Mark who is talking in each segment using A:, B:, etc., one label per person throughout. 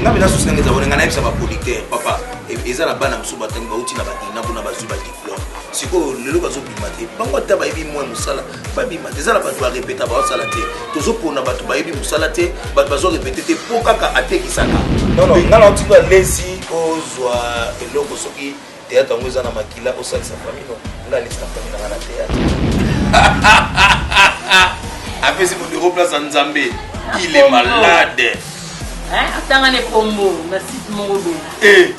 A: nga mena susi nange zabone nga nayebisa bapoliteur papa eza na bana mosusu batangi bauti na badina mpona bazwi badiplome sikoyo lelo bazobima te bango ata bayebi mwa mosala babima te eza na bato barepeta baosala te tozopona bato bayebi mosala te bato bazorepete te mpo kaka atekisaka non nga na otinga lesi ozwa eloko soki théâtre yango eza na makila osalisa famille non nga lesi na famille nanga na théâtre apesi modero place ya nzambe il est malade
B: atanga ne kombo na site moko boye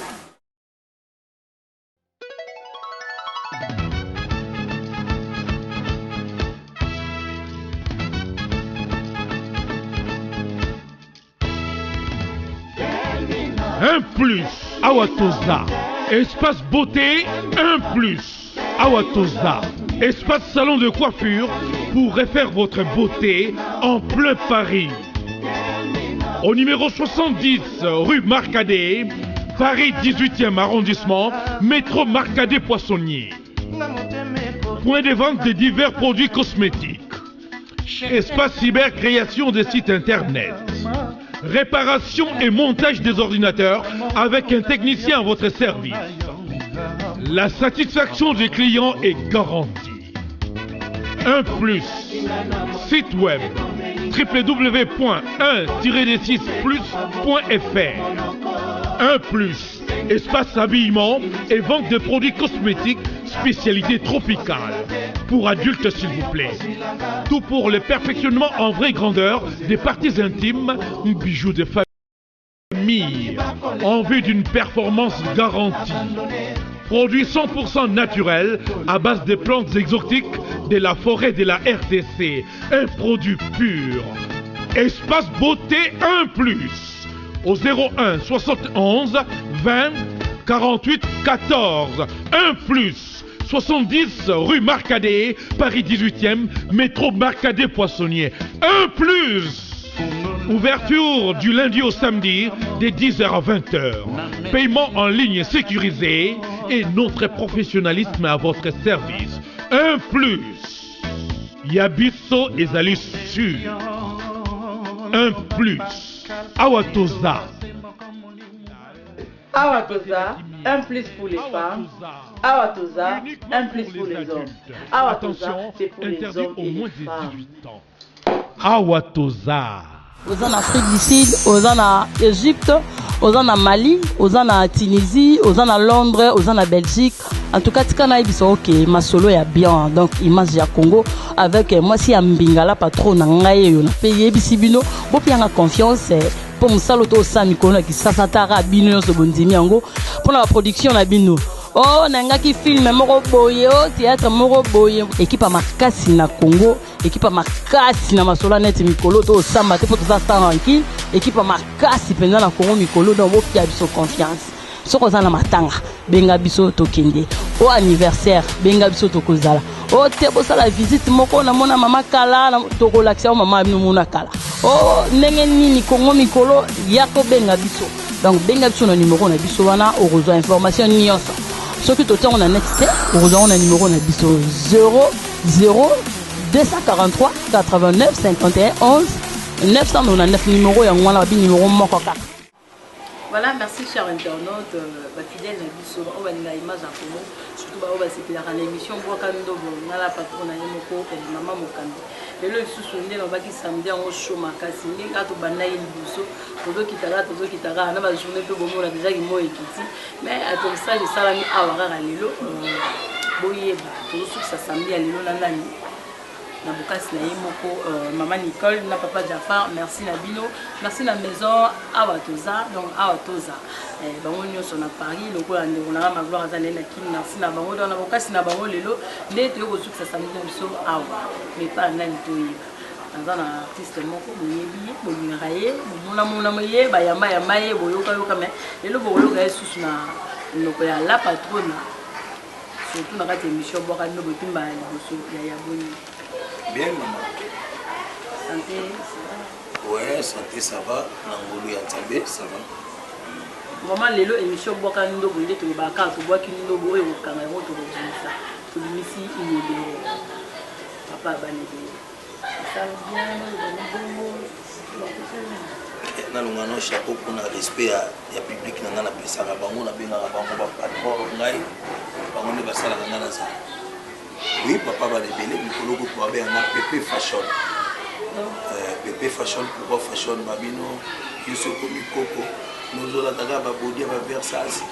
C: Un plus, Awatoza. Espace beauté, un plus, Awatoza. Espace salon de coiffure pour refaire votre beauté en plein Paris. Au numéro 70 rue Marcadet, Paris 18e arrondissement, métro Marcadet Poissonnier. Point de vente de divers produits cosmétiques. Espace cyber création des sites internet. Réparation et montage des ordinateurs avec un technicien à votre service. La satisfaction des clients est garantie. Un plus. Site web www.1-6plus.fr. Un plus. Espace habillement et vente de produits cosmétiques spécialité tropicale. Pour adultes s'il vous plaît. Tout pour le perfectionnement en vraie grandeur des parties intimes, bijoux de famille, en vue d'une performance garantie. Produit 100% naturel à base de plantes exotiques de la forêt de la RDC. Un produit pur. Espace beauté 1 plus. Au 01 71 20 48 14. 1 plus. 70 rue Marcadet, Paris 18e, métro Marcadet Poissonnier. Un plus. Ouverture du lundi au samedi, de 10h à 20h. Paiement en ligne sécurisé et notre professionnalisme à votre service. Un plus. Yabiso ezali sûr. Un plus. Awatoza.
B: Awatoza, un plus pour les femmes. Awatoza, un plus pour les hommes. Awatoza, c'est pour les hommes et les femmes.
C: Awatoza.
D: Aux en Afrique du Sud, aux en Égypte, aux en Mali, aux en Tunisie, aux en Londres, aux en Belgique. En tout cas, tika ils sont ok, ma solo est bien. Donc, image ya Congo avec moi si Mbingala patron nangaye yo na paye bisibino. Bo pi nga confiance pour musalo to sami kono ki sasatara bino so bondimi yango pour la production na bino. Oh nanga ki film moko boye o théâtre moko boye équipe à makasi na Congo, équipe à makasi na masolo net mikolo to samba te pour tout ça tranquille, équipe à makasi penza na Congo mikolo donc bo pi biso confiance. Soko za na matanga benga biso to kende au anniversaire benga biso to kozala o te bo sala visite moko na mona mama kala na to relaxer mama no mona kala o ndenge nini Congo mikolo yako benga biso donc benga biso na numéro na biso wana o rezo information nyonso soki to on a net te o rezo na numéro na biso 00 243 89 51 11 999 numéro ya ngwana bi numéro moko kaka.
B: Voilà, merci chers internautes, fidèles à Bissau, on va une image à Congo, surtout on va se faire l'émission Boakando, on a la patronne à Yemoko et maman Mokando. Et le sous-souvenir, on va qui samedi en show makasi, mais quand on banaille le Bissau, todo kitara, on a ma journée peu bon, on a déjà une mots équité, mais à tout ça, je salami à Wara à Lilo, boye, tout ça samedi à Lilo Nandani. Na bukasi na yemoko maman Nicole na papa Jafar merci na bino merci na maison Awatoza donc Awatoza bango nyonso na Paris lokola ndeko na ma gloire azali na kim merci na bango na bukasi na bango lelo ndete yo kozukisa samedi biso awa mais pas nani toyi azana artiste moko moyebi bolinga ye mona moye ba yamba ye boyoka mais lelo boyoka yesusu na ndoko ya la patronne surtout na kati émission boka no botimba liboso ya boni.
A: Bien, maman.
B: Santé, ça va?
A: Ouais, santé, ça va. Nangolo Yantambe, ça va.
B: Maman, l'élo émission Boka Ndo, vous êtes au Baka, vous voyez qu'il y a un peu de caméra, vous avez ça. Tout le ici, il y a papa Bané. Ça va bien,
A: nalonga no chapeau mpona respect ya public na ngai napesaka bango nabengaka bango bapatron ngai bango nde basalaka ngai na zala. Oui, papa balebele mikolo kutu babenganga pepe fashion. Pepe fashion, pourquoi fashion babino biso komi koko nozolataka babodi ya baversage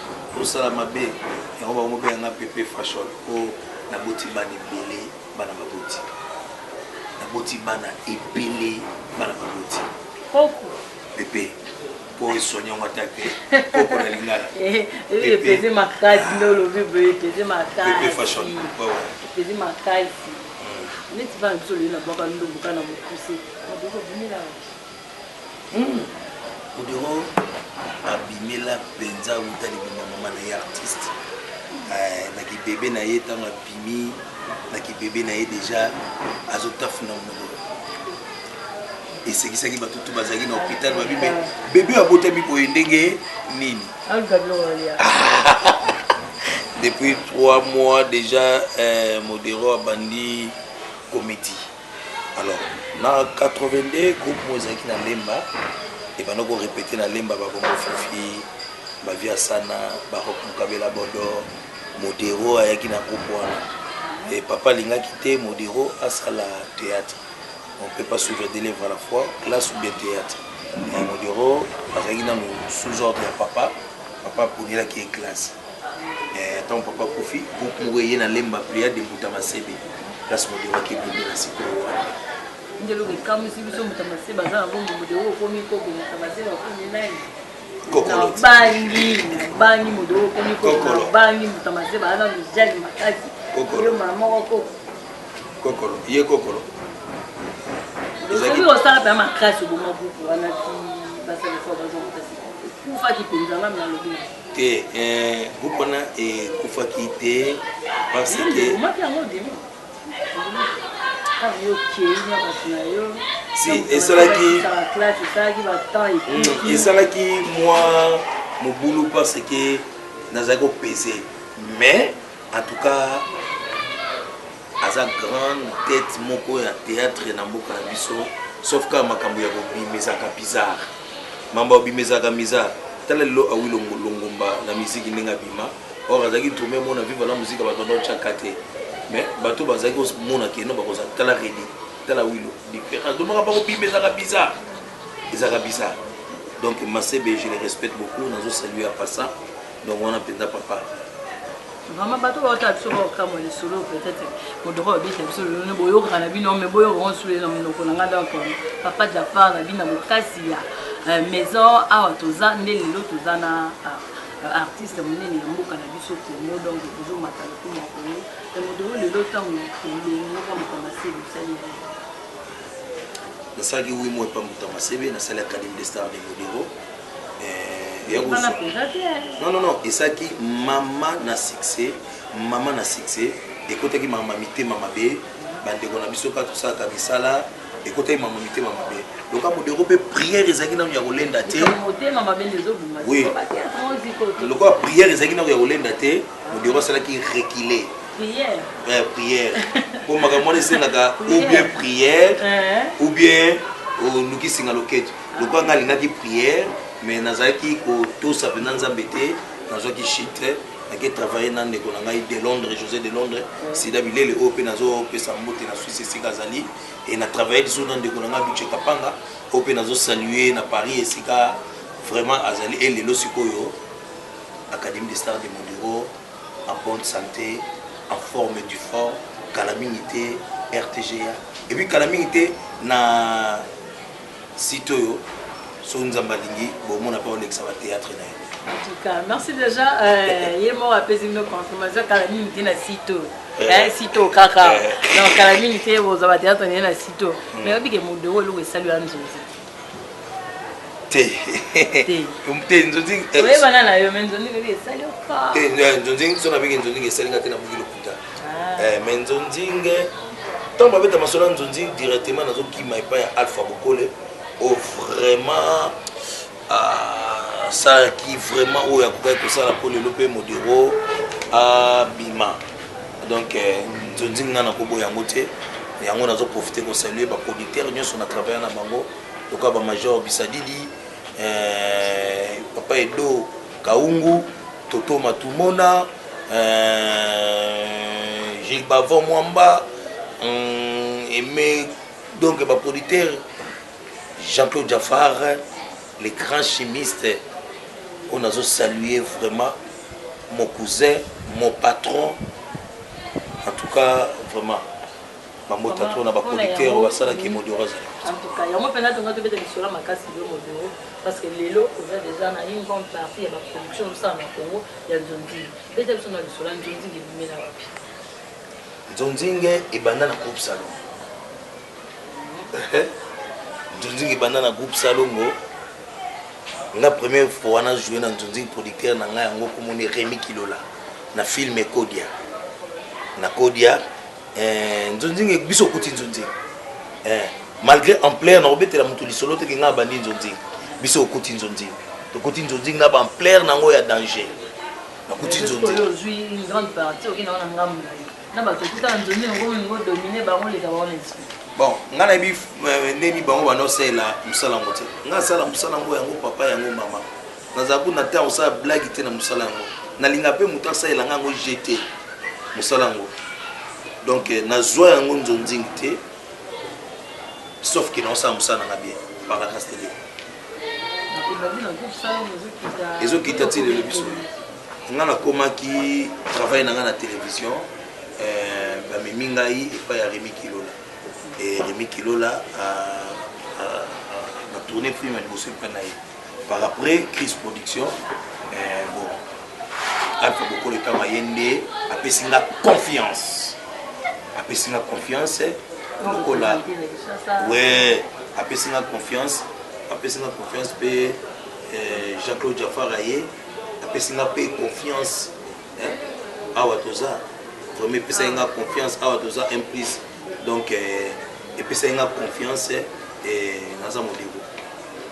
A: osala mabe yango bango benganga pepe fashion po naboti bana ebele bana baboti naboti bana ebele bana baboti
B: koko
A: pepe po esonya ngo ata te koko na lingala
B: epesi makasi nde olobi boye epesi makasi
A: pepe fashion
B: epesi makasi neti bana biso loyi na bwaka ndumbuka na mokuse maboko bimela
A: Modero abimela penza uta libima mama na ye artiste naki bébé na ye ntango abimi naki bébé na ye déjà azotafuna Modero esekisaki bato tu bazalaki na hôpital babi me bébé abotami boye ndenge nini depuis 3 mois déjà Modero abandi comédie. Alors na 82 groupe mozaki na lemba et pendant qu'on répétait na lemba ba bongo fifi ba via sana ba rock mukabela bodo Modero ayaki na groupe wana et papa linga quitté Modero à sala théâtre. On peut pas suivre des livres à la fois classe ou bien théâtre. Et Modero azaki na sous ordre ya papa pour dire qui est classe. Et tant papa Kofi groupe moye na lemba prière de Mutamasebe. Place Modero qui est bien la sikoyo.
B: ndelo kekamwisi biso mutamase baza na bongo Modero okomi koko mutamase bakomi nani
A: Kokolo
B: bangi Modero okomi koko bangi mutamase baza na mujali makasi yo mama koko
A: kokolo ye kokolo
B: okomi osala mpe makasi oboma buku wana ti basala fo bazokutasi kufaki mpenzanga mina lobi
A: te groupe wana ekufaki te parce que
B: omaki yango demi
A: esalaki moi mobulu parce que nazalaki kopese mais en tout cas aza grande tête moko ya théâtre na mboka na biso sauf ka makambo ya kobimezaka bizarre mamba obimezaka bizarre tala lelo awi longomba na musique ndenge abima or azalaki tourne mona vivre la musique bato ndochaka te mais bato bazaki mona keno bakoza tala redi tala wilo différence donc pas obimezaka bizarre ezaka bizarre donc Masebe je les respecte beaucoup nazo saluer à passant donc on a penda papa
B: vraiment bato ba ta biso ba kamo le solo peut-être Modero obite biso le boyo kana bino mais boyo on sule na monoko na ngada ko papa Jafar na bina mokasi ya maison a toza ndelo toza na artiste monene na mboka na biso Congo donc toujours matala ko Congo et Modero le lotango le ngoko Mutamasebe sali
A: nasaki oui moi pas Mutamasebe na sala académie des stars de Modero non esaki mama na succès ekotaki mama mitema mabe bandeko na biso ka tosaka misala ekotaki mama mitema mabe donc Modero pe prière ezaki na ya kolenda te oui loko prière ezaki na ya kolenda te Modero salaki reculer prière pour makambo esengaka ou bien prière ou bien luki singa loketo loko ngalingaki prière mais nazaki ko tosa pena nzambe te nazaki chitre naki travailler na ndeko na ngai de Londres José de Londres sida bilele o pe nazo pesa mbote na Suisse esika zali et na travailler sur na ndeko na ngai Biche Kapanga o pe nazo saluer na Paris esika vraiment azali et lelo sikoyo Académie des stars de Modero en bonne santé en forme du fort calamité RTGA et puis calamité na sitoyo so nzambalingi bon n'a pas Alexa va théâtre na
B: en tout cas merci déjà il m'a rappelé une confirmation calamité na sito sito kaka donc calamité vous avez théâtre na sito mais obi ke Modero lo salut à nzozi
A: te nzozi
B: oui bana na yo mais nzozi ke salut ka
A: nzozi so na biki nzozi ke salut ngate na buki lokuta mais nzozi nge tant ba beta masola nzozi directement nazo kima epa ya Alpha Bokole oh vraiment ça qui vraiment où ya koka ko sala pour le lope Modero bima donc nzonzinga na kobo yango te yango nazo profiter ko saluer ba producteur nyonso na travailler na bango donc ba major Bisadidi Papa Edo Kaungu, Toto Matumona, Gilles Bavon Mwamba, Aimé, donc ma producteur Jean-Claude Jaffar, les grands chimistes. On a salué vraiment mon cousin, mon patron. En tout cas, vraiment. Maman Tato, on a producteur, on va ça qui est modéré.
B: En tout cas, il y a un peu de sur la macasse de Modéro parce que les lots, on a déjà une grande partie de la production de ça en Congo, il y a Zonzing. Peut-être que sur la Zonzing est mis là.
A: Zonzing est banane à groupe salon. Zonzing est banane à groupe salon. La première fois, on a joué dans Zonzing producteur, on a Rémi Kilola. Na film Kodia. Na Kodia. Zonzing est biso kuti Zonzing. Malgré en plein, on a obété la moutouli solo, te kinga bandi Zonzing. Biso kuti Zonzing. To kuti Zonzing na ba en plein nango ya danger. Na kuti Zonzing.
B: Aujourd'hui une grande partie, ok, na ngamu. Na ba to kita Zonzing ngo dominer ba ngo les ka ba
A: bon, ngana bi neni bango bano sela musala ngote. Nga sala musala ngo yango papa yango mama. Nazabu na ta osa blague te na musala ngo. Na linga pe muta sala ngo jeter musala ngo. Donc na joie yango Zonzing te. Sauf que non ça musala nga bien par la grâce de Dieu. Les autres qui t'attirent le biso. Ngana koma qui travaille dans la télévision ba mingai et pas ya Rémi Kilola. Et Rémi Kilola a tourné film à Bossé Panaï. Par après, Chris Production, bon, Alpha beaucoup le temps Mayende, a passé la confiance. A passé la confiance, Nicolas. Ouais, a passé la confiance, puis Jean-Claude Jaffar Aye, a passé la confiance. À Watoza, vraiment, passé la confiance à Watoza, imprise. Donc, et puis ça a une confiance et dans un modèle.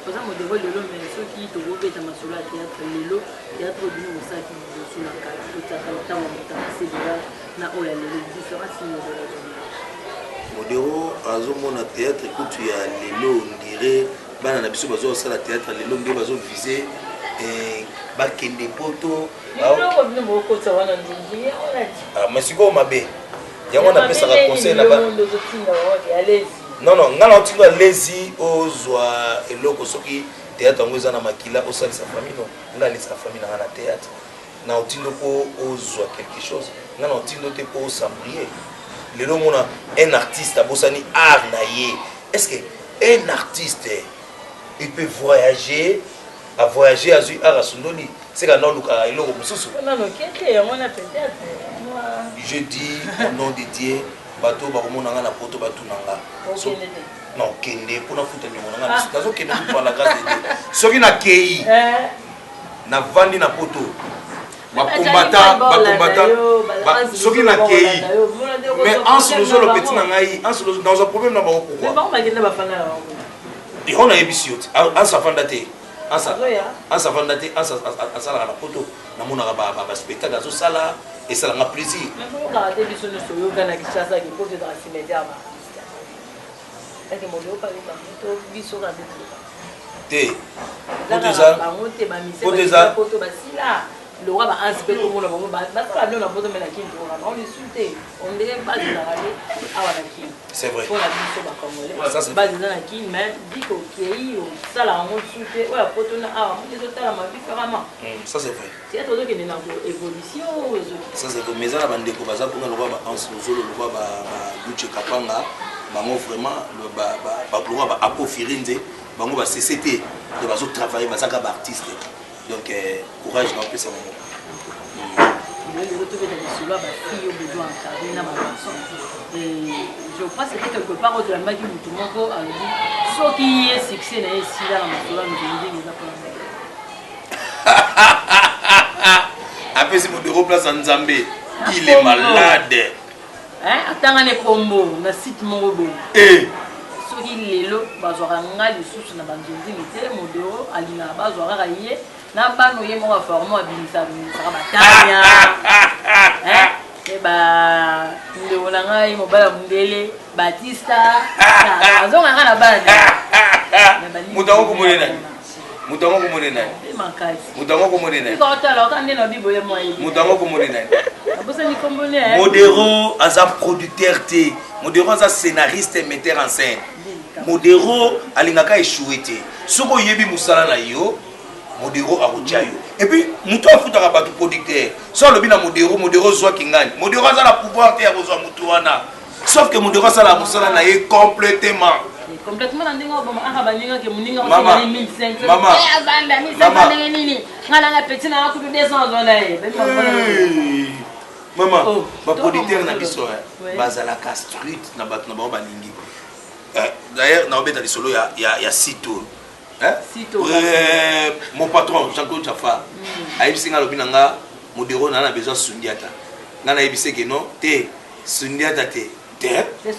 B: Pour ça, modèle de l'homme, mais ceux qui te remettent dans ma sola théâtre, le théâtre du nom, ça qui est sous la carte, tout ça, quand on a passé de là, na oya les différents signes de la journée.
A: Modèle, à ce moment théâtre, écoute, il y a les lots, on dirait, ben on a besoin de ça la théâtre, les lots, on doit viser et bah kende poto.
B: Ah,
A: mais c'est quoi ma bé? Il y a un appel ça conseil là-bas. Non, non, on a lazy aux oies et l'eau qui théâtre en faisant makila au sein de sa famille. Non, on a laissé sa famille dans la théâtre. On a aux oies quelque chose. On a pour s'embrier. Le nom on a un artiste à Bossani art naïe. Est-ce que un artiste il peut voyager à Zui Arasundoli? C'est qu'un nom il est je dis au nom de Dieu, bateau bakomona na poto batunanga. Non, kende pour na futa nyonga na sikazo kende pour la grâce de Dieu. Soki na kei. Na vandi na poto. Bakombata. Soki na kei. Mais en ce le petit na ngai, en ce dans un problème na ba pourquoi?
B: Mais ba ngenda ba fana.
A: Et on a ebisiot. En sa fandate. En sa fandate, en sa la poto. Na mona ba spectacle zo sala. Et ça a plaisir.
B: Mais pour regarder les choses sur le Ghana qui chasse qui pose dans les médias. C'est que mon Dieu pas les bateaux qui sont dans des
A: trucs. Pour des ans.
B: Le roi va inspirer tout le monde. Ça va la photo mais la qui on insulté. On dirait pas de la
A: c'est vrai.
B: Pour la vie sur Congolais. Ça c'est pas dans la qui mais dit qu'au pays ça la on insulté. Ouais photo na ah on est totalement différemment.
A: Ça c'est vrai.
B: C'est tout que dans évolution.
A: Ça c'est comme mais ça la bande ko baza pour le roi ba en solo le roi ba Luche Kapanga bango vraiment le ba roi ba apofirinze bango ba CCT de bazo travailler ba saka ba artiste. Donc, courage dans plus ça.
B: Je crois que c'était quelque part de la magie où tout le monde a dit ce qui est succès dans les sila dans ma sola, nous
A: après, c'est mon place en Zambé. Il est malade.
B: Attends, on est combo, on a site mon robot. Ce qui est là, on a les sous, on a besoin de modéro, alina, on a raillé. Na bano ye mo formo abinisa ça batanya ba ndo na ngai mo bala mundele Batista azonga kana bana
A: mutango kumulena Mutango komone nani? Mutango komone nani? Mutango komone nani? Modero aza producteur te. Modero aza scénariste et metteur en scène. Modero alingaka échoué te. Soko yebi musala na yo, Modero akotia yo. Et puis muto afutaka bato producteur. So lobi na Modero zwa kingani. Modero aza la pouvoir te ya kozwa mutu wana. Sauf que Modero aza la musala na ye complètement.
B: Complètement dans des moments ah baninga ke muninga
A: on
B: fait 1500
A: maman
B: avanda 1500 nini ngala na petit na ku 200 dollars
A: maman ba producteur na biso bazala castrute na bato na ba baningi d'ailleurs na obeta lisolo ya sito
B: sito
A: mon patron Jean-Claude Jaffa ayebisi nga lobi nanga Modero na besoin sundiata ngana yebise ke non te sundiata te.
B: C'est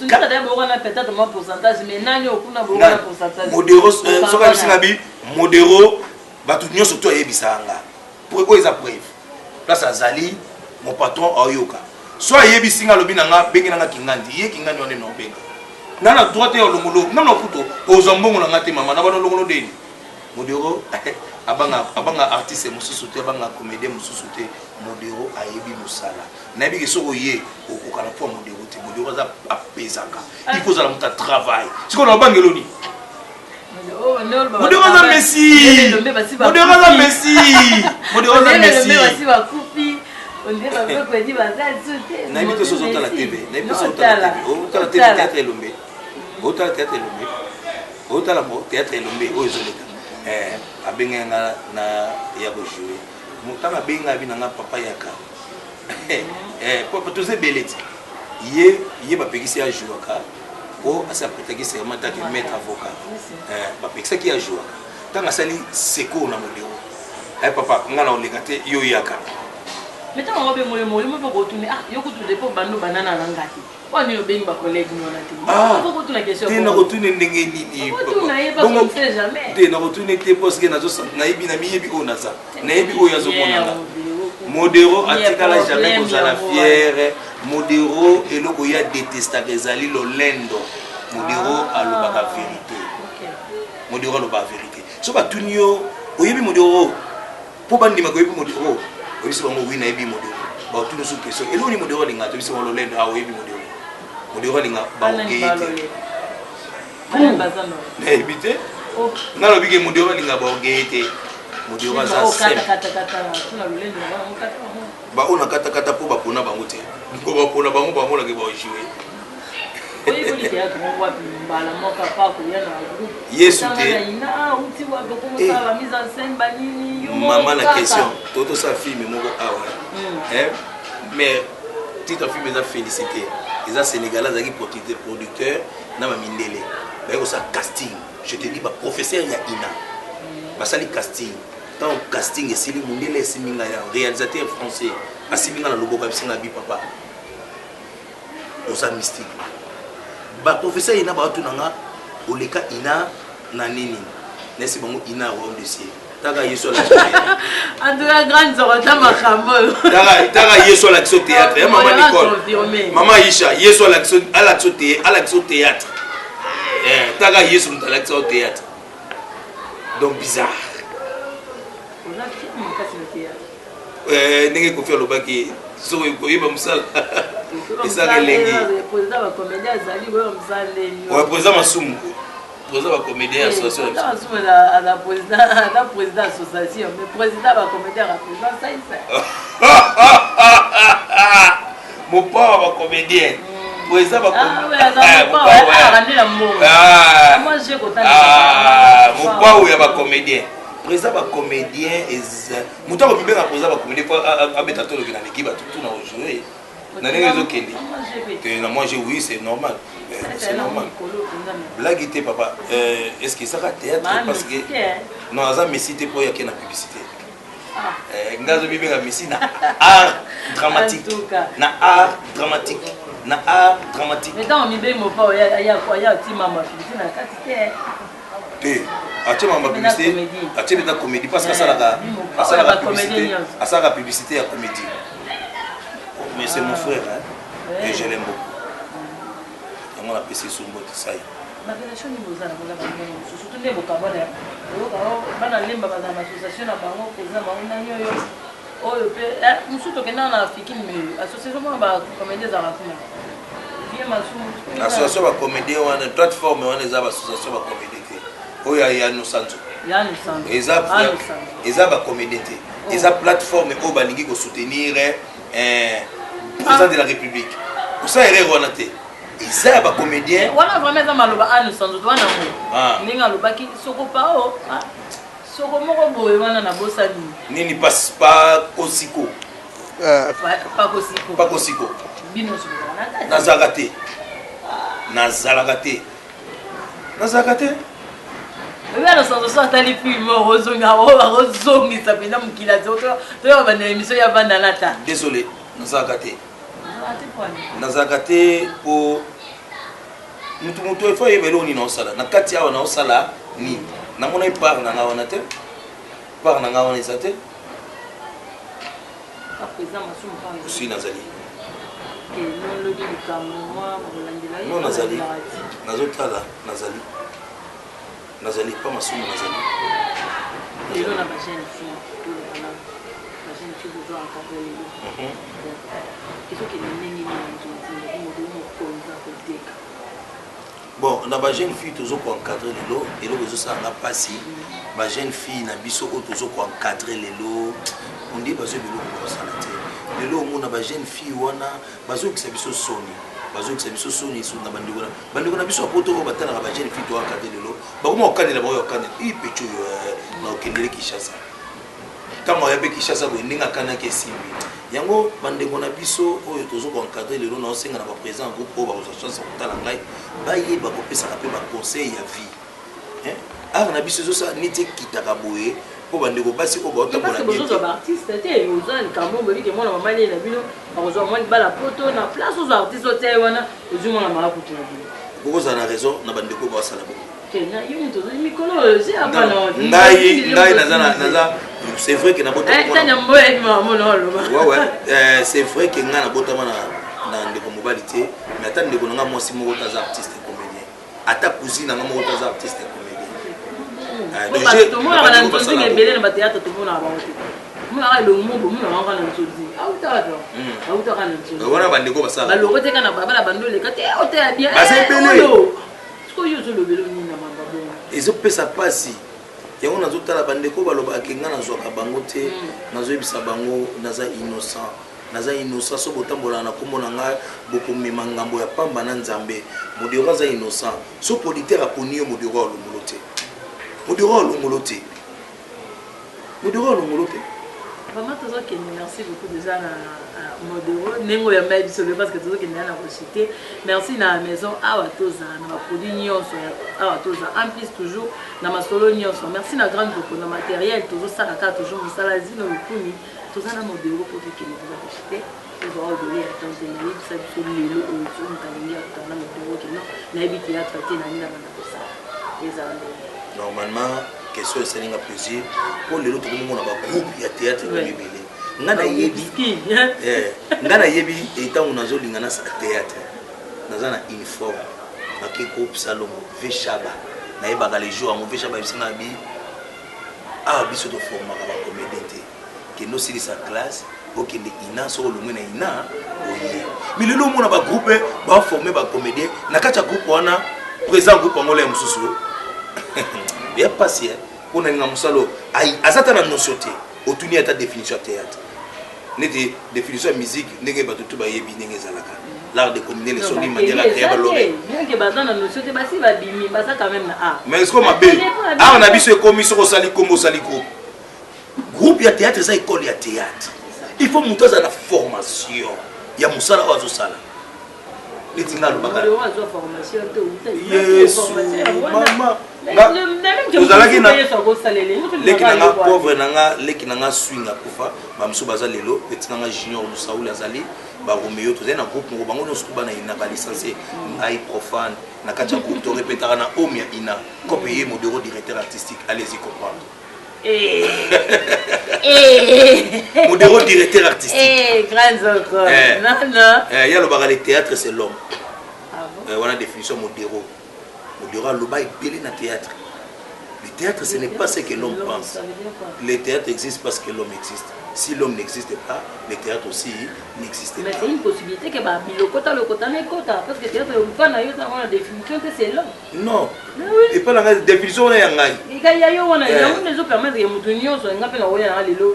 B: peut-être mon pourcentage, mais nani okuna beaucoup pourcentage.
A: Modero, soka bisingabi, Modero, batu nyo surtout ayebisanga. Pour quoi ils preuve? Place azali, mon patron Oyoka. Soit yebisinga lobi nanga, bengi nanga kingandi, ye kingandi wane no benga. Nana droite yo longolo, nana puto, ozombongo nanga te mama, na bano longolo deni. Modero, abanga artiste mususu te, abanga comédien mususu te, Modero ayebi musala. Nabi ke soko ye okokala po Modero te, Modero za apezaka. Il faut za muta travail. Siko na bangelo ni. Modero za Messi. Modero za Messi. Modero za Messi.
B: Messi va couper. On dirait pas que dit bazal sauter.
A: Nabi to so ta la TV. Nabi to so ta la TV. O ta la TV théâtre Elombe. O ta la théâtre Elombe. O ta la théâtre Elombe o ezoleka. Abenga na ya ko jouer. Mutanga benga binanga papa yaka. Pour tous ces belles il ba pekisi a jouer ka o asa protéger mata que mettre avocat ba pekisa ki a jouer tanga sali seko na Modero papa ngana olekate yo yaka
B: mais tant on va mo pas retourner ah yo kutu de po bando banana na ngati on yo benga ba collègue mona te on va retourner question
A: te na retourner ndenge nini
B: on sait jamais
A: te na retourner te parce que nazo na yebi na miyebi o naza na yebi o yazo monanga Modero atikala jamais kozala fière. Modero eloko ya détestable ezali lolendo. Modero alobaka vérité. Modero alobaka vérité. So batunyo oyebi Modero po bandima ko yebi Modero. Oyebisi bango wina yebi Modero. Ba tunu su question. Elo ni Modero linga to bisi bango lolendo a oyebi Modero. Modero linga ba ogeyete. Ebite? Ngalo bige Modero linga ba ogeyete. Modero za sem. Ba ona kata po ba pona bango te. Ko ba pona bango ba mona ke ba jouer. Yesu te. Maman la question. Toto sa film moko awa. Mais titre film eza félicité. Eza sénégalais zaki producteur na ma mindele. Ba ko sa casting. Je te dis ba professeur ya ina. Ba sali casting. Tant casting et Sili Mundele Siminga réalisateur français à Siminga na loboka bisinga bi papa osa mystique ba professeur ina ba tunanga oleka ina na nini nesi bango ina wa dossier taga yeso la
B: en tout cas grande zorota makambo
A: taga yeso la théâtre maman Nicole maman Aisha yeso la théâtre taga yeso la théâtre donc bizarre ndenge kofi alobaki soki koyeba mosala esaka elengi président masumu président bacomédien association mopawa bacomédien président mopawa ya bacomédien président ba comédien muto ko bibeka président ba comédien fois abeta to lokina l'équipe tout na jouer na les okende que na moi j'ai oui c'est normal c'est normal blague était papa est-ce que ça va théâtre parce que non ça Messi te pour y a na publicité ngazo bibeka Messi na art dramatique na art dramatique mais
B: dans mi be mo pa ya ti mama publicité na katike
A: atie ma publicité atie la comédie parce que ça la publicité à ça la publicité à comédie mais c'est mon frère hein, et je l'aime beaucoup on a apprécié son mot ça
B: la relation ni bozana surtout les bokabona bana lemba baza na association na bango président bango nani oyo oyo pe musuto kena na fikini mais association ba comédie za rakuna bien masumu
A: association ba comédie wana plateforme wana za ba association ba comédie oyo ya no santo eza ba comédie eza plateforme oyo balingi ko soutenir président de la République pour ça erreur wana te isa ba comédien
B: wana vraiment za maloba anu sanzo wana mo ninga lobaki soko pao soko moko boye wana na bosani
A: nini pas kosiko
B: pas
A: kosiko
B: bino soko
A: nazalaka te
B: Ela sanzo so atali film rozonga rozongi sapena mukila zoto to ba na émission ya banda lata
A: désolé nazalaka te po mutu efo yebelo ni na sala na kati awa na sala ni na mona par na ngawana te par na ngawana isate
B: après masumu pa
A: aussi nazali
B: ke non lo di kamwa molandela
A: non nazali nazotala nazali pas masumu nazali
B: lelo na ba jeune fille ba jeune fille do encadrer lelo Qu'est-ce que
A: bon, on a ba jeune fille toujours pour encadrer les lots et là ça n'a pas si ba jeune fille na biso toujours pour encadrer les lots on dit bazo belo ko salate les lots on a ba jeune fille wana bazo ki sabiso soni sur na bandiko na biso apoto batana ba jeune fille to encadrer les lots ba ko mo kanela ba yo kanela i pecho na okendele Kinshasa kama ya be Kinshasa ko ndinga kana ke simbi yango bandeko na biso oyo tozo ko encadrer lelo na osenga na ba président groupe o ba ko chance ko tala ngai ba ye ba ko pesa ka pe ba conseil ya vie art na biso zo sa nite kitaka boye po bandeko basi ko ba otambola
B: bien parce que ba artiste te ozali kambo bobi ke mona mama le na bino ba ko zo mona bala poto na place aux artistes te wana ozu mona mala ko tuna bino
A: ko za na raison na bandeko ba sala bo
B: na yo mito mikolo c'est apa non
A: ngai naza c'est vrai que na bota c'est vrai que nga na bota na ndeko mobali te mais ata ndeko nga mwasi moko taza artiste comédien ata cousine nga moko taza artiste comédien
B: donc j'ai tout le monde na nzozi ke belé na ba théâtre tout le monde na ba wote muna lo mumbo muna nga na nzozi auta kana nzozi
A: wana bandeko basala
B: ba lokote kana baba bandole ka te ote ya bien
A: ezopesa pasi yango nazotala bandeko balobaka nga nazwaka bango te nazoyebisa bango naza innocent so botambola na kombo na nga bokomema ngambo ya pamba na nzambe modiro aza innocent so producteur aponi yo modiro alongolo te
B: Vraiment, merci beaucoup déjà à Modero. Nengo ya mai biso parce que toujours qu'il y a la recité. Merci na maison Awatoza, na ma produit nyonso Awatoza. En plus toujours na ma solo nyonso. Merci na grande beaucoup na matériel toujours ça la carte toujours musalazi no lukuni. Tout ça na Modero pour que nous va recité. Toujours au donner à temps de nuit, ça sur le au sur une calinga dans la Modero qui non na habité à traiter na nda na ça. Les
A: normalement question c'est un plaisir pour les autres monde na groupe ya théâtre de bibélé ngana yebi eta unazo lingana sa théâtre nazana uniforme na ke groupe Salomo Veshaba na yeba les jours mo Veshaba bisinga bi biso to forma ba comédie que no sili sa classe OK de ina so lo ngena ina oye mais le monde na ba groupe ba former ba comédien na kacha groupe wana présent groupe ngole mususu bien passé on a un musalo azata na notion te otuni ata définition théâtre nete définition musique ndenge ba tutu ba yebi ndenge zalaka l'art de combiner les sons d'une manière agréable l'oreille
B: bien que bazana na notion te basi ba bimi basa quand même na
A: mais est-ce qu'on m'a on a biso commission sali combo sali groupe ya théâtre ça école ya théâtre il faut monter à la formation ya musala wazo sala letinga lobaka yes mama vous allez na pauvre nanga leki nanga swinga kufa bamso baza lelo letinga junior Saoul azali ba Romeo to na groupe ngo bango no suba na ina ba licencié ngai profane na kacha groupe to répétera na omia ina copier Modero directeur artistique allez-y comprendre Modero directeur artistique
B: grand encore non
A: il y a le théâtre c'est l'homme on a définition Modero Modéro Loba est belé dans le théâtre. Le théâtre, ce n'est pas ce que l'homme pense. Le théâtre existe parce que l'homme existe. Si l'homme n'existe pas, le théâtre aussi n'existe pas.
B: Mais c'est une possibilité que le quota n'est quota. Parce que le théâtre, on a la définition que c'est l'homme.
A: Non. Et pas la définition, on est en gagne.
B: Il y a des autres permettre que nous soyons en train de l'élo.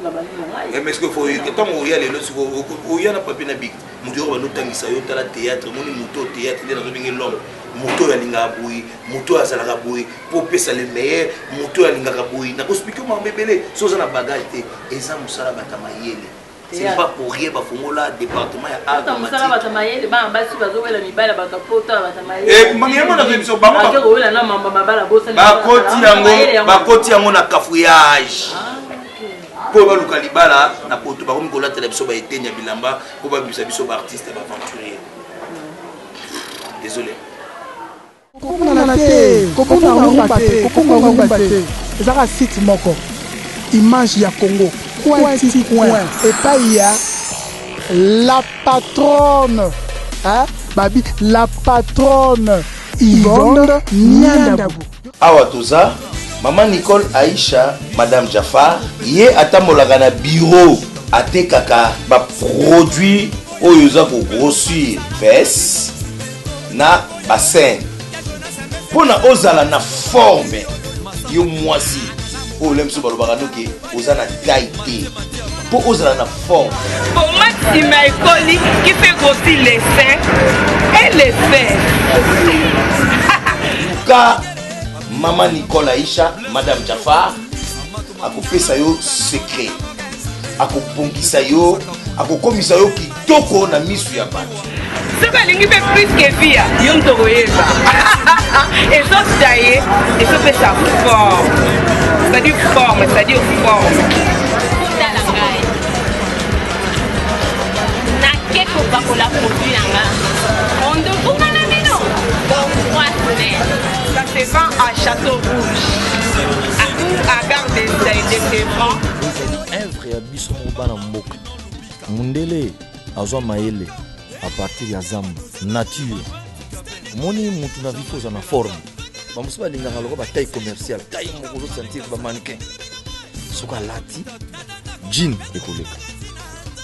A: Mais est-ce qu'il faut que tant qu'on y a l'élo, il y a un papier na big. Nous disons que nous avons un théâtre, nous avons un théâtre, nous avons l'homme. Moto ya linga boui, moto ya salaka boui, pour pesa le meilleur, moto ya linga boui. Na ko expliquer ma bébélé, soza na bagage té, eza musala batamayele. C'est pas pour rien ba fongola département ya art.
B: Musala batamayele, ba mbasi bazobela mibala bakapota batamayele.
A: Eh, mangemo na biso ba
B: ba ko wela na mamba mabala bosa.
A: Ba koti yango na cafouillage. Pour ba luka libala na poto ba ko mikola tele biso ba etenya bilamba, pour ba bisa biso ba artiste ba aventurier. Désolé.
E: ezaka site moko image ya Congo coin et pas il y a la patronne babi la patronne Yvonne Niandabou.
A: Awa toza maman Nicole Aïcha madame Jafar ye atambolaka na bureau atekaka ba produit oyo za ko grossir fesse na bassin pona ozala na forme yo mwasi o lemso balobaka noki oza na taille te po ozala na forme
F: pour Maxime Ekoli qui fait grossir les seins et les fesses.
A: Luka maman Nicole Aïcha madame Jafar akopesa yo secret akopongisa yo akokomisa yo kitoko na misu ya bato.
F: Ce que fait plus que via, yom togoyeba. Et ça c'est et ça fait sa forme. C'est-à-dire forme, c'est-à-dire forme.
G: Na keko bakola produit nanga. On devrait na mino.
F: Ça se vend à Château Rouge. À Gare des Tévrans.
H: Œuvre ya biso mobana mboka. Mundele azwa mayele. À partir ya zamba nature moni mutu na vifo za na forme ba musuba linga haloko ba taille commerciale taille moko sentir ba mannequin soka lati jean ekoleka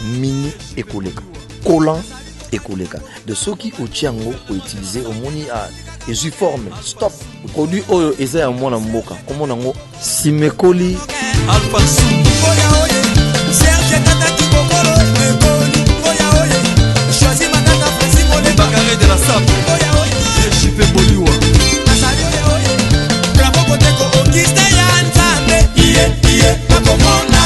H: mini ekoleka collant ekoleka de soki otiango o utiliser au moni a ezu forme stop produit oyo eza ya mwana mboka komona ngo simekoli alpha Serge Kataki Kokolo de la SAP JP Boliwa Bravo Koteko Auguste Yanzambe Iye Makomona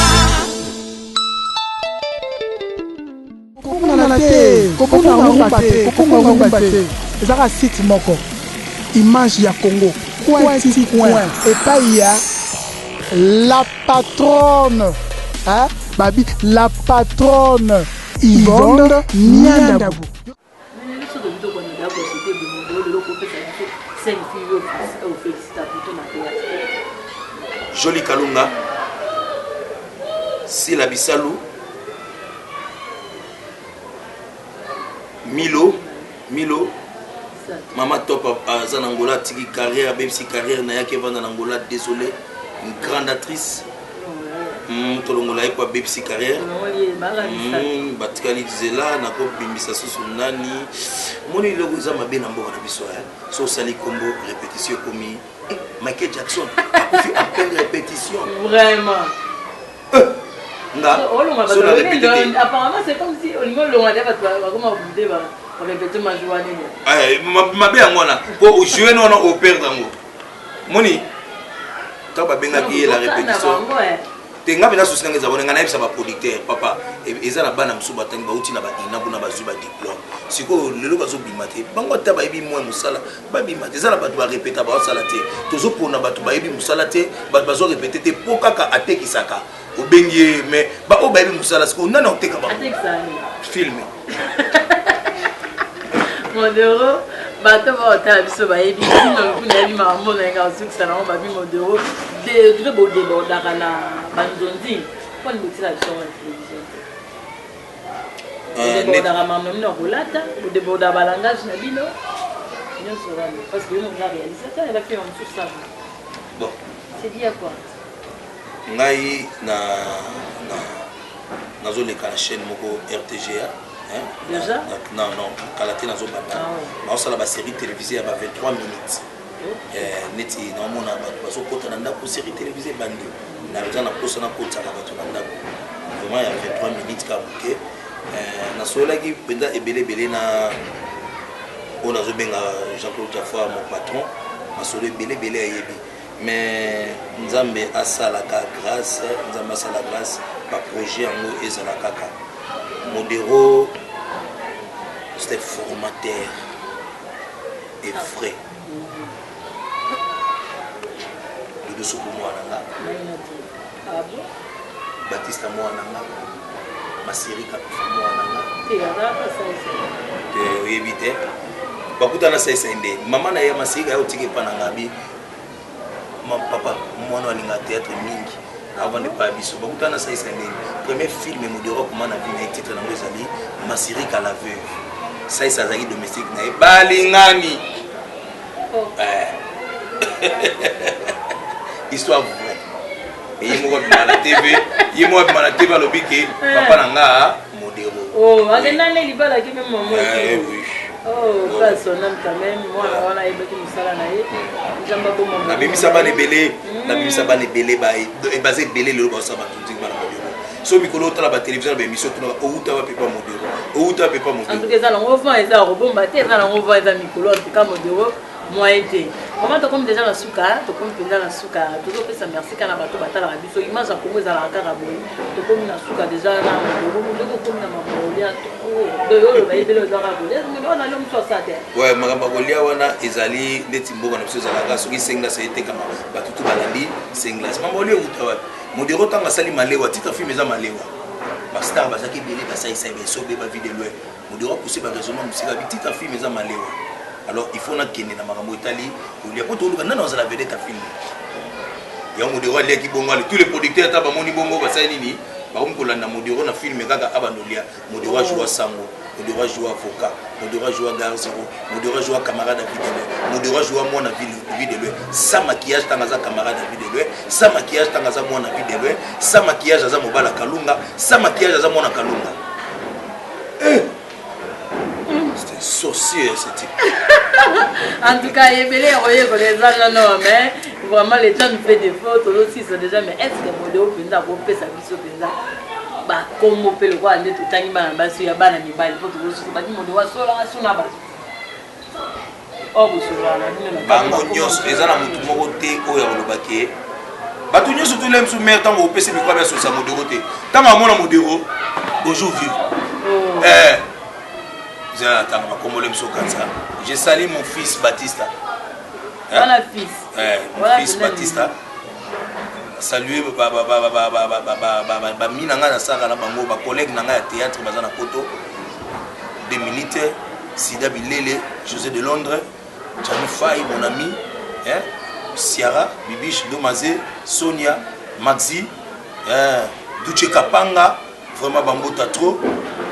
E: Kokonga te ezaka site moko image ya Congo coin et pas il y a la patronne babi la patronne Yvonne Niandabou.
A: Joli Kalunga Sila Bisalou Milo Mama Top Zanangola Tiki carrière même si carrière na yake vanda Angola désolé une grande actrice tolongola kwa Bepsi carrière batikali dizela na ko bimbisa susu nani moni logo za mabe na mboka na biso so sali combo répétition komi Michael Jackson a fait à peine répétition
B: vraiment
A: nga so la répéter
B: apparemment c'est comme si au niveau longa va comment vous dire va répéter ma journée
A: mabe ngona ko jouer non au perdre ngo moni ka ba benga ki la répétition tenga bena souci ngeza bona ngana yebisa ba producteur papa eza na bana musuba tangi ba uti na ba ina bona bazwi ba diplôme siko lelo bazo bimate bango ta ba yebi moi musala ba bimate eza na bato ba répéter ba sala te tozo pona bato ba yebi musala te ba bazo répéter te po kaka atekisaka obengi mais ba o ba yebi musala siko nana oteka ba film
B: Modéro bato ba otala biso ba yebi no kuna yebi mambo na nga suki sana ba bi modéro de très beau débordaka na banzondi pour nous tirer sur la télévision débordaka mambo na kolata débordaka langage na bino Parce que nous, on a réalisé ça, elle a fait un tout ça.
A: Bon.
B: C'est dit à quoi?
A: Ngai nazoleka na chaîne moko RTGA.
B: Déjà?
A: Non, Kalaté nazo banda. Na osala ba série télévisée à 23 minutes. Neti na mona baso kota na ndako série télévisée bandi. Na besoin na posa na kota na bato na ndako. Vraiment il y a 23 minutes ka buke. Na solaki penda ebele na on a benga Jean-Claude Jaffa mon patron. Na solo ebele ayebi. Mais Nzambe asalaka grâce, Nzambe asala grâce par projet en ezala kaka. Modéro c'était formateur et frais. De dessous pour moi nanga. Baptiste moi nanga. Masiri kapifa moi nanga. Te éviter. Bakuta na sasa inde. Mama na ya masiri ya otike pa nanga bi. Mon papa, moi on a théâtre mingi avant de pas biso. Bakuta na sasa inde. Premier film Modéro comment on a vu un titre na ngozali Masiri ka la veuve. Ça ça zaki domestique na balingani. Histoire vraie. Et il m'a dit à la TV, il m'a dit à la TV que papa nanga Modéro.
B: Oh, agenda ne liba la qui même maman.
A: Oui.
B: Oh, pas son nom quand même. Moi on a évoqué musala na ye. Jamba bo maman.
A: Na bimi sabane belé, na bimi sabane belé ba e basé belé le ba sabane tout ma Modéro. So mikolo tala ba télévision ba émission tout na outa ba pepa Modéro. Outa pepa Modéro.
B: En tout cas ça on vend et ça robomba te ça on vend et mikolo en tout cas Modéro. Moi été. Comment tu comme déjà la souka, tu comme pendant la souka, tu dois faire merci quand la bateau batala la biso image à Congo za la karaboy. Tu comme la souka déjà là, tu comme na mabolia tout. De yo ba ibelo za rabolia, mais on a l'homme sur ça terre.
A: Ouais, magamba golia wana ezali neti mboka na biso za la soki senga sa ete kama batutu balandi senga. Mambolia utawa. Modéro tanga sali malewa, titre film eza malewa. Ba star bazaki belé ba sai sai so be ba vidéo. Modéro pousser ba raisonnement musika bi titre film eza malewa. Alors il faut na kende na makambo Italie ou les poto luka nana za vedette film ya Modéro ali ki bongo tous les producteurs ta ba moni bongo ba sai nini ba umkola na Modéro na film kaka abandolia Modéro joue sango Modéro joue avocat Modéro joue gare zéro Modéro joue camarade à vidéo Modéro joue moi na vidéo sans maquillage tanga za camarade à vidéo sans maquillage tanga za moi na vidéo sans maquillage za mobala kalunga sans maquillage za moi na kalunga c'était sorcier ce type.
B: En tout cas, il y a des gens non, mais vraiment les gens nous font des fautes aussi, c'est déjà, mais est-ce que Modéro peut faire sa vie sur le bah, comme on peut le voir, on est tout le temps, il y a ban animal, il faut que vous soyez dit Modéro sur la base. Oh, vous soyez
A: bango nyos, les gens à mon tour côté, au y a le baquet. Batu nyos surtout l'aime sous mer, tant que vous pèsez le quoi sur sa Modéro. Tant que mon Modéro, bonjour vieux. J'ai sali mon fils Baptista.
B: Voilà fils.
A: Mon fils Baptista. Saluer minanga na saka na bango ba collègue nanga ya théâtre bazana poto des militaires Sida Bilele, José de Londres, Jani Faye mon ami, Ciara, Bibiche Domazé, Sonia, Maxi, Duche Kapanga, vraiment bambota trop.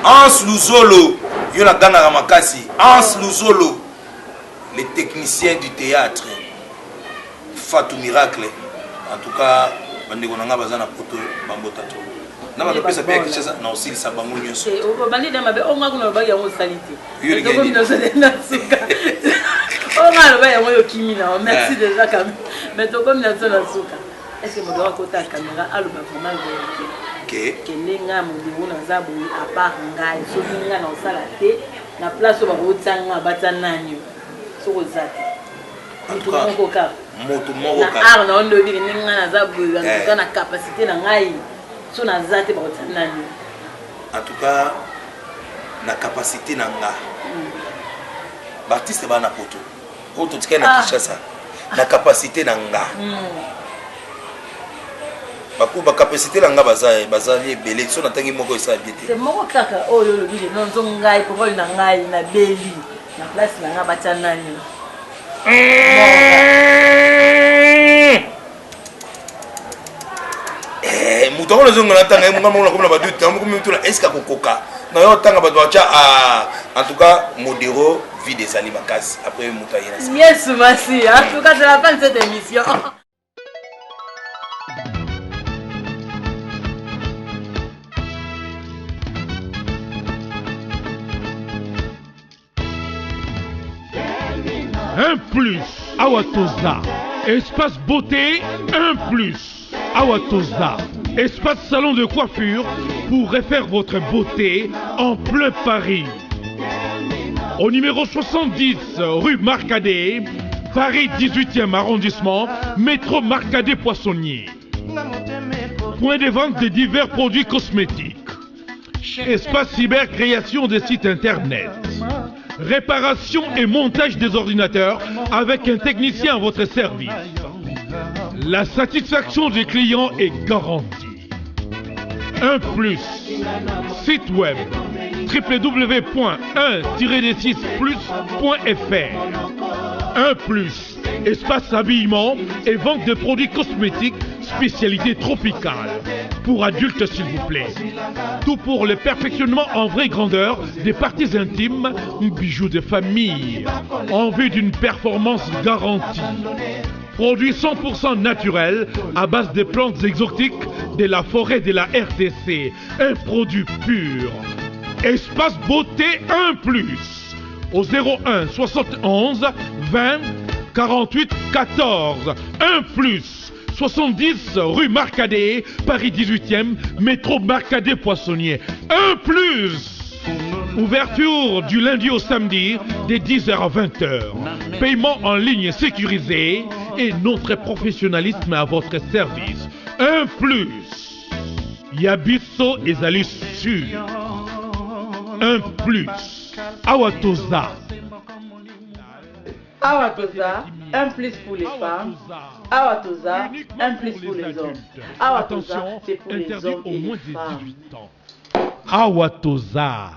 A: Hans Luzolo, il y a Gana Ramakasi, Hans Luzolo, les techniciens du théâtre, Fatou Miracle, en tout cas, Bandegonanga Bazana Poto, Bambota Tro. Non, mais on peut quelque chose, non, si ça va mieux.
B: On va dire, mais on va dire, on va dire, merci déjà quand même. Mais tu comme la souka. Est-ce que je dois côté la caméra à l'eau vraiment que nenga Modéro na zabu à part ngai so nenga na osala te na place ba botanga batananyo so kozate
A: en tout cas moto moko ka
B: na na ondo bi nenga na zabu en tout cas na capacité na ngai so na zate ba batananyo
A: en tout cas na capacité na nga Baptiste ba na poto poto tikana Kinshasa na capacité na nga bakuba capacité la nga bazali belé so na tangi moko esa biete
B: c'est moko kaka oyo lo bile non zo ngai pour na ngai na beli na place na nga batanani
A: muto ono zo ngana tanga munga mona comme na badu tamu comme mutula est-ce que kokoka na yo tanga badu cha en tout cas Modéro vie des ali makasi après moutaye na
B: Yes, merci. En tout cas, c'est la fin de cette émission.
C: Un plus, Awatoza. Espace beauté, un plus, Awatoza. Espace salon de coiffure pour refaire votre beauté en plein Paris. Au numéro 70, rue Marcadet, Paris 18e arrondissement, métro Marcadet-Poissonnier. Point de vente de divers produits cosmétiques. Espace cyber création de sites internet. Réparation et montage des ordinateurs avec un technicien à votre service. La satisfaction des clients est garantie. Un plus. Site web www.1-6plus.fr. Un plus. Espace habillement et vente de produits cosmétiques spécialité tropicale. Pour adultes s'il vous plaît. Tout pour le perfectionnement en vraie grandeur des parties intimes, bijoux de famille, en vue d'une performance garantie. Produit 100% naturel à base de plantes exotiques de la forêt de la RDC. Un produit pur. Espace beauté 1 plus. Au 01 71 20 48 14. 1 plus. 70 rue Marcadet, Paris 18e, métro Marcadet-Poissonnier. Un plus. Ouverture du lundi au samedi, des 10h à 20h. Paiement en ligne sécurisé et notre professionnalisme à votre service. Un plus. Yabiso ezali sûr. Un plus. Awatoza.
B: Awatoza, un plus pour les femmes. Awatoza, un plus pour les hommes. Awatoza, c'est pour les hommes et les femmes.
C: Awatoza.